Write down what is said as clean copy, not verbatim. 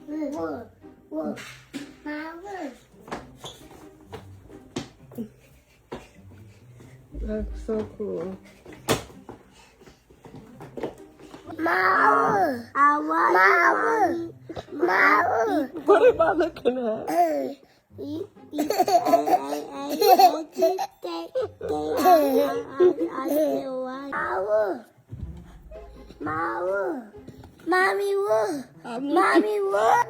Woo. Mama. That's so cool. Mama. Mama. Mama. What am I looking at? Mommy, what? Mommy, what?